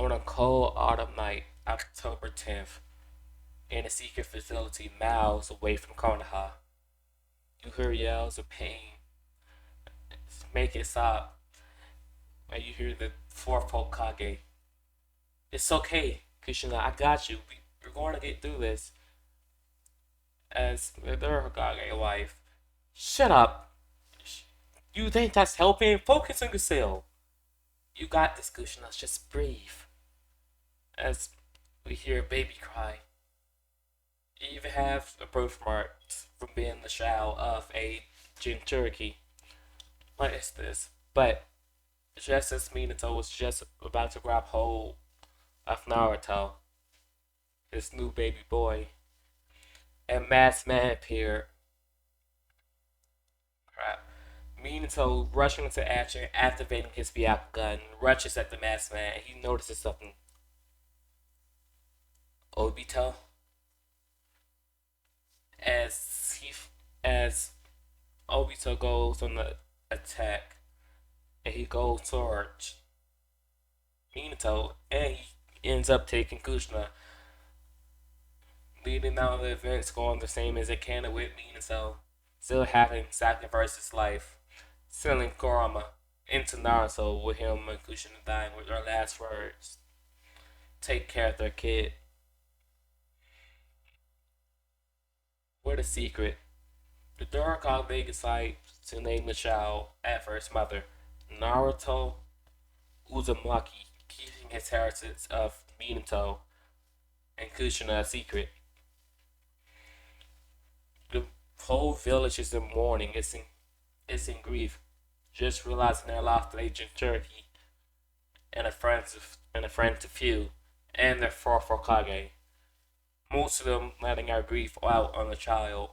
On a cold autumn night, October 10th, in a secret facility miles away from Konoha, you hear yells of pain. Make it stop. And you hear the fourth Hokage. It's okay, Kushina, I got you. We're going to get through this. As their Hokage wife. Shut up. You think that's helping? Focus on yourself. You got this, Kushina. Just breathe. As we hear a baby cry. You even have a birthmark from being the child of a Jinchuriki. What is this? But just as Minato was just about to grab hold of Naruto, his new baby boy, a masked man appeared. Crap. Minato rushing into action, activating his Byakugan, rushes at the masked man, and he notices something. Obito, as he as Obito goes on the attack, and he goes towards Minato, and he ends up taking Kushina, leading down the events going the same as it can with Minato, still having sacrificed his life, sending Kurama into Naruto with him and Kushina dying with their last words. Take care of their kid. What a secret. The Dark Holiday decides to name the child after his mother, Naruto Uzumaki, keeping his heritage of Minato and Kushina a secret. The whole village is in mourning. It's in grief, just realizing they lost their agent Turkey and a friend to few, and their fourth Hokage. Most of them letting our grief out on the child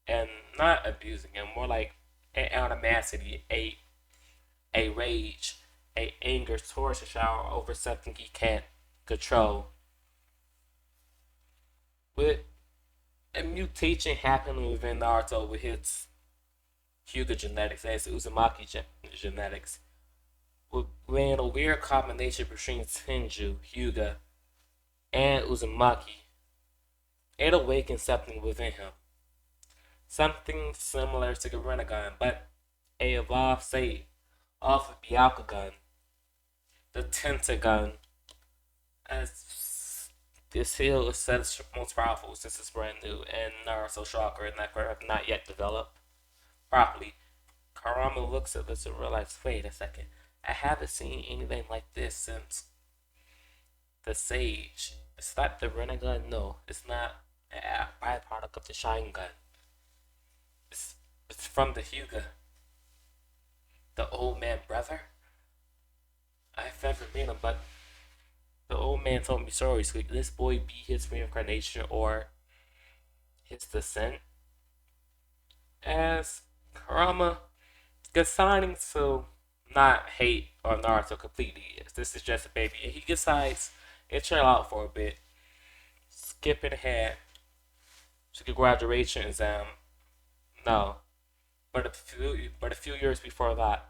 and not abusing him, more like an animosity, a rage, a anger towards the child over something he can't control. With a mutation happening within Naruto with his Hyuga genetics, as Uzumaki genetics, when a weird combination between Tenju, Hyuga, and Uzumaki, it awakens something within him. Something similar to the Rinnegan, but a evolved state of the Byakugan, the Tenseigan, as this heal is said as most powerful since it's brand new, and Naruto chakra and that have not yet developed properly. Karama looks at this and realizes, wait a second, I haven't seen anything like this since the Sage. It's not the Rinnegan, no. It's not a byproduct of the Sharingan. It's, it's from the Hyuga. The old man brother? I've never met him, but the old man told me stories. Could this boy be his reincarnation or his descent? As Karama deciding to not hate on Naruto completely, this is just a baby, and he decides to chill out for a bit, skipping ahead to the graduation exam. No, but a few years before that,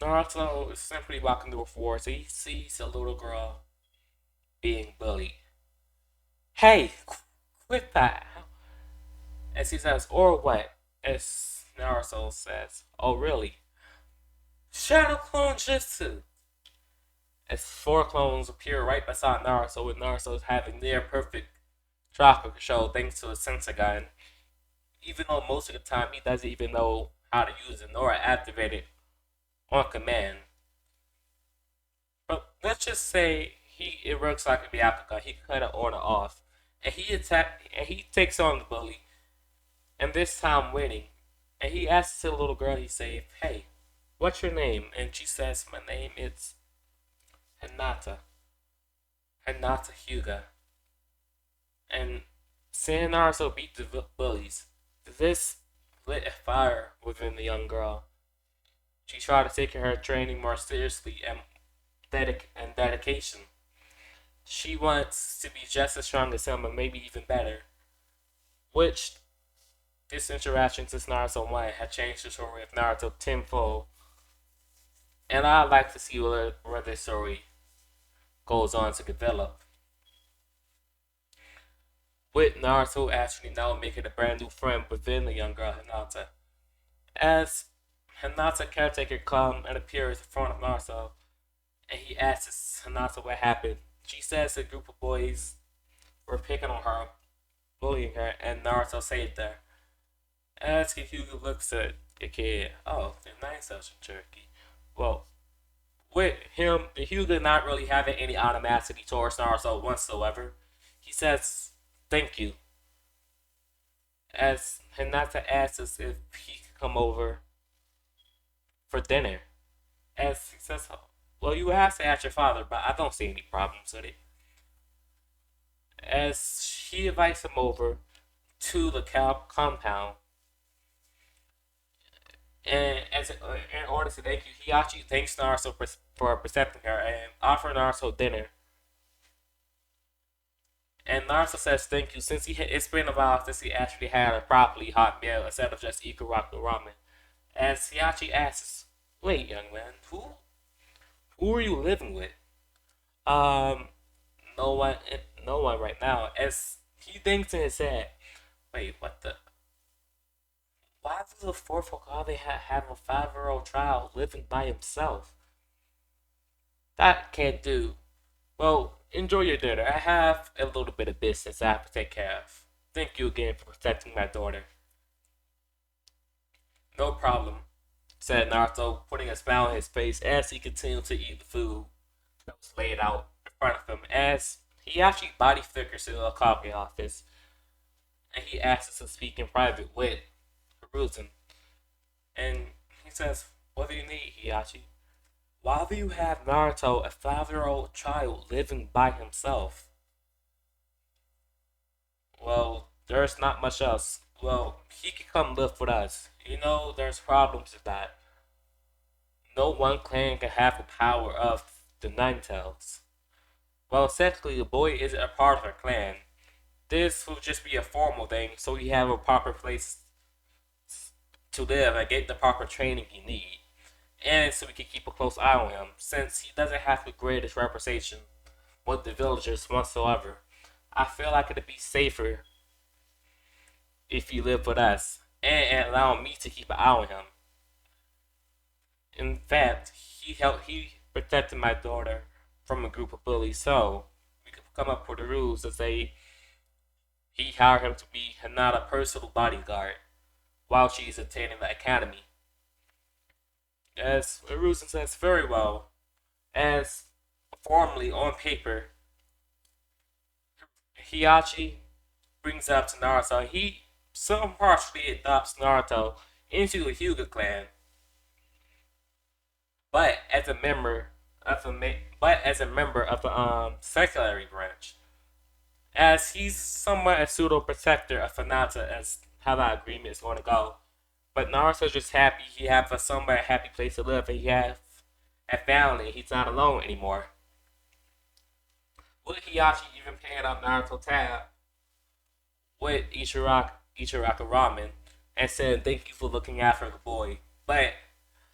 Naruto is simply walking through a forest. He sees a little girl being bullied. Hey, quit that! As he says, or what? As Naruto says, oh really? Shadow Clone Jutsu! As four clones appear right beside Naruto, with Naruto having near perfect chakra control thanks to his Tenseigan, even though most of the time he doesn't even know how to use it nor activate it on command. But let's just say it works like a Byakugan. He cut it on or off, and he takes on the bully, and this time winning. And he asks the little girl, he says, "Hey, what's your name?" And she says, "My name is Hinata. Hinata Hyuga." And seeing Naruto beat the bullies, this lit a fire within the young girl. She tried to take her training more seriously and dedication. She wants to be just as strong as him, and maybe even better. Which this interaction since Naruto 1 had changed the story of Naruto tenfold. And I'd like to see where this story goes on to develop. With Naruto actually now making a brand new friend within the young girl Hinata. As Hinata caretaker comes and appears in front of Naruto, and he asks Hinata what happened. She says a group of boys were picking on her, bullying her, and Naruto saved her. As Hyuga looks at the kid, oh, they're nice such a jerky. Well, with him, Hyuga not really having any animosity towards Naruto whatsoever, he says thank you. As Hinata asks if he could come over for dinner. As he says, well, you have to ask your father, but I don't see any problems with it. As she invites him over to the compound, and in order to thank you, he actually thanks Naruto for accepting her and offering Naruto dinner. And Naruto says thank you since it's been a while since he actually had a properly hot meal instead of just Ikaraku ramen. As he actually asks, "Wait, young man, who are you living with?" Um, no one, no one right now. As he thinks in his head, "Wait, what the? Why does the fourth Hokage have a 5-year-old child living by himself? That can't do." Well, enjoy your dinner. I have a little bit of business I have to take care of. Thank you again for protecting my daughter. No problem, said Naruto, putting a smile on his face as he continued to eat the food that was laid out in front of him. As he actually body flickers to the Hokage office, and he asks to speak in private with Hiruzen. And he says, "What do you need, Hiachi? Why do you have Naruto, a 5-year-old child, living by himself?" Well, there's not much else. Well, he can come live with us. You know, there's problems with that. No one clan can have the power of the Nine Tails. Well, essentially, the boy isn't a part of our clan. This will just be a formal thing, so he have a proper place to live and get the proper training he need. And so we can keep a close eye on him, since he doesn't have the greatest reputation with the villagers whatsoever. I feel like it'd be safer if he lived with us and allow me to keep an eye on him. In fact, he protected my daughter from a group of bullies, so we could come up with the rules to say he hired him to be Hinata's personal bodyguard while she's attending the academy. As Hiruzen says very well, as formally on paper, Hiachi brings up to Naruto. He some partially adopts Naruto into the Hyuga clan, but as a member of the secondary branch, as he's somewhat a pseudo protector of Hinata, as how that agreement is going to go. But Naruto's just happy he have a somewhat happy place to live, and he have a family. He's not alone anymore. With Hiyashi even paying up Naruto tab with Ichiraka Ramen and saying thank you for looking after the boy, but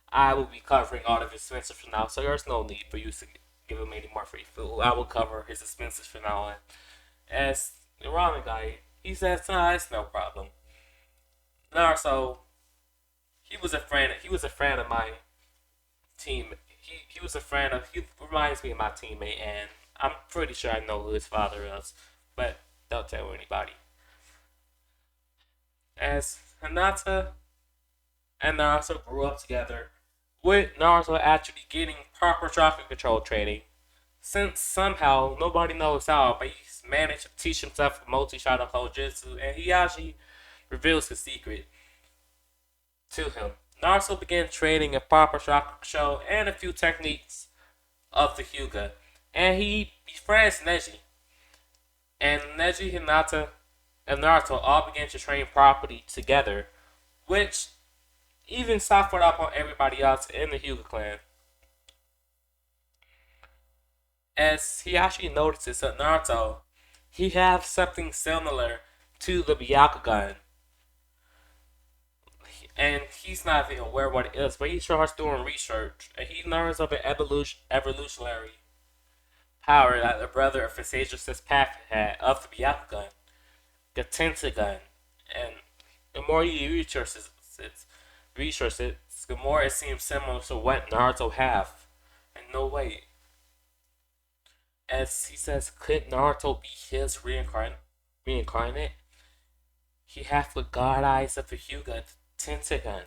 I will be covering all of his expenses from now, so there's no need for you to give him any more free food. I will cover his expenses from now on. As the ramen guy, he says, "Nah, it's no problem." Naruto, he was a friend. He was a friend of my team. He was a friend of. He reminds me of my teammate, and I'm pretty sure I know who his father is, but don't tell anybody. As Hinata and Naruto grew up together, with Naruto actually getting proper chakra control training, since somehow nobody knows how, but he's managed to teach himself multi-shot Jutsu, and he actually reveals his secret to him. Naruto began training a proper chakra control and a few techniques of the Hyuga, and he befriends Neji. And Neji, Hinata, and Naruto all began to train properly together, which even softened up on everybody else in the Hyuga clan. As he actually notices that Naruto, he has something similar to the Byakugan. and he's not even aware what it is, but he starts doing research, and he learns of an evolutionary power that the brother of Phasacious Path had of the Byakugan, the Tenseigan, and the more he researches, the more it seems similar to what Naruto have. And no way, as he says, could Naruto be his reincarnate? He has the god eyes of the Hyuga Tenseigan.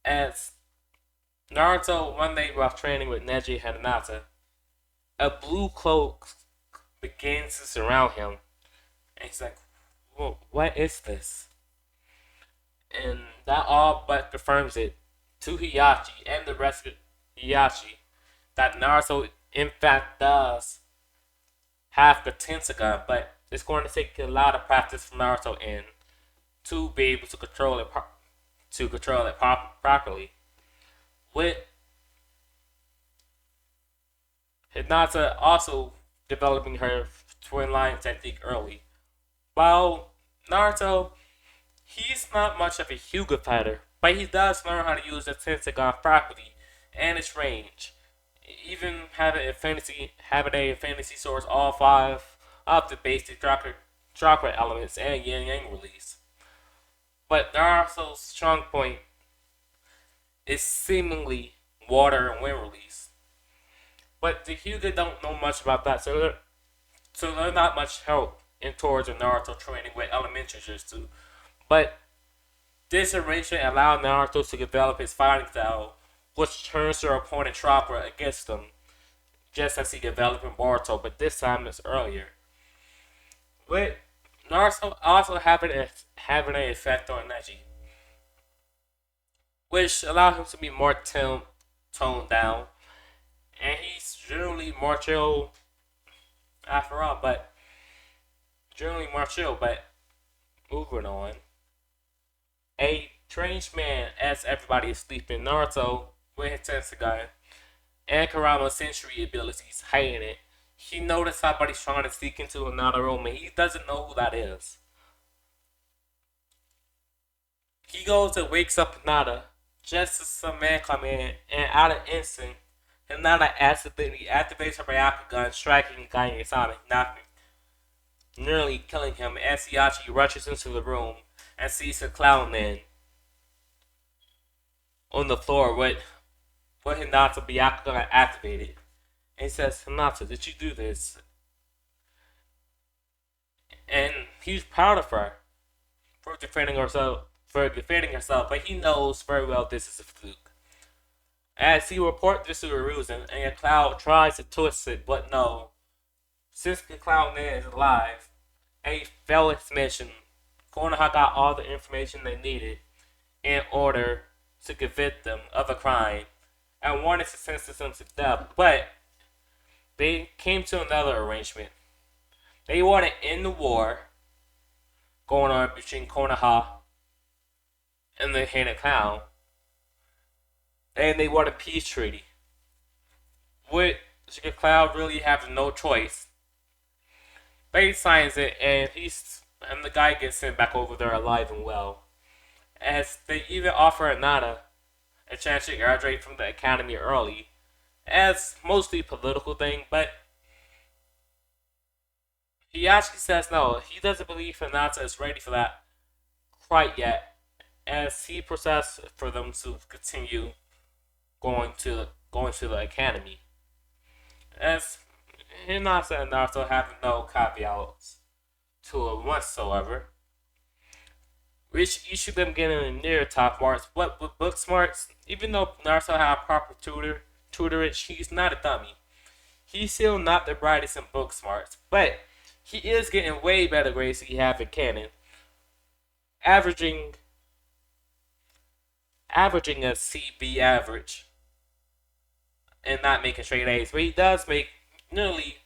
As Naruto one day while training with Neji Hinata, a blue cloak begins to surround him, and he's like, well, "What is this?" And that all but confirms it to Hiyachi and the rest of Hiyachi that Naruto in fact does have the Tenseigan, but it's going to take a lot of practice from Naruto in to be able to control it properly. With Hinata also developing her twin line technique early, while Naruto, he's not much of a Hyuga fighter, but he does learn how to use the Tenseigan properly and its range. Even having a fantasy source all five of the basic chakra elements and yin yang release. But Naruto's strong point is seemingly water and wind release. But the Hyuga don't know much about that, so they're not much help in towards the Naruto training with elementary jutsu. But this arrangement allowed Naruto to develop his fighting style, which turns their opponent chakra against them, just as he developed in Boruto, but this time it's earlier. With Naruto also having an effect on Neji, which allowed him to be more toned down, and he's generally more chill after all. But generally more chill. But moving on, a strange man as everybody is sleeping. Naruto with his Tenseigan and Kurama's sensory abilities hiding it. He noticed somebody's trying to sneak into another room, and he doesn't know who that is. He goes and wakes up Hinata just as some man come in, and out of instinct, Hinata accidentally activates her Byakugan, striking the guy inside and knocking, nearly killing him as Hiyachi rushes into the room and sees the clown man on the floor with Hinata Byakugan activated. And he says, "Hinata, did you do this?" And he's proud of her for defending herself, but he knows very well this is a fluke. As he reports this to Hiruzen, and the cloud tries to twist it, but no. Since the cloud man is alive, and he failed his mission, Konoha got all the information they needed in order to convict them of a crime, and wanted to sentence them to death, but they came to another arrangement. They wanted to end the war going on between Konoha and the Hated Clown, and they want a peace treaty. With the Cloud really having no choice, they signs it, and the guy gets sent back over there alive and well. As they even offer Hinata a chance to graduate from the academy early, as mostly a political thing, but he actually says no, he doesn't believe Hinata is ready for that quite yet, as he prefers for them to continue going to the academy. As Hinata and Naruto have no caveats to it whatsoever, which each of them getting near top marks. But with book smarts, even though Naruto had a proper tutorage, he's not a dummy. He's still not the brightest in book smarts, but he is getting way better grades than he have in canon, averaging a CB average and not making straight A's, but he does nearly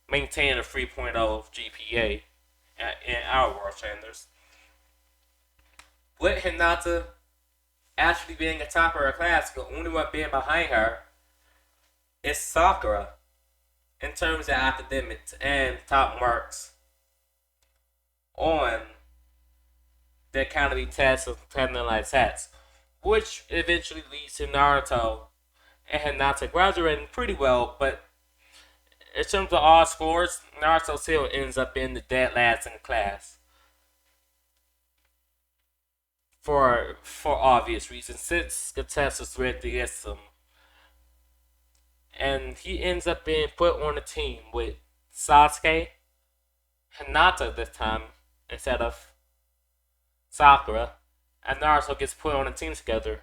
maintain a 3.0 GPA in our world standards. With Hinata actually being a top of her class, the only one being behind her is Sakura in terms of academics and top marks on the academy test of 10 tests, which eventually leads to Naruto and Hinata graduating pretty well, but in terms of all scores, Naruto still ends up being the dead last in the class. For obvious reasons, since the test was rigged against him. And he ends up being put on a team with Sasuke, Hinata this time, instead of Sakura, and Naruto gets put on a team together.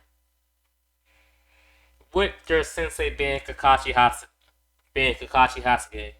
With their sensei being Kakashi Hatsuge.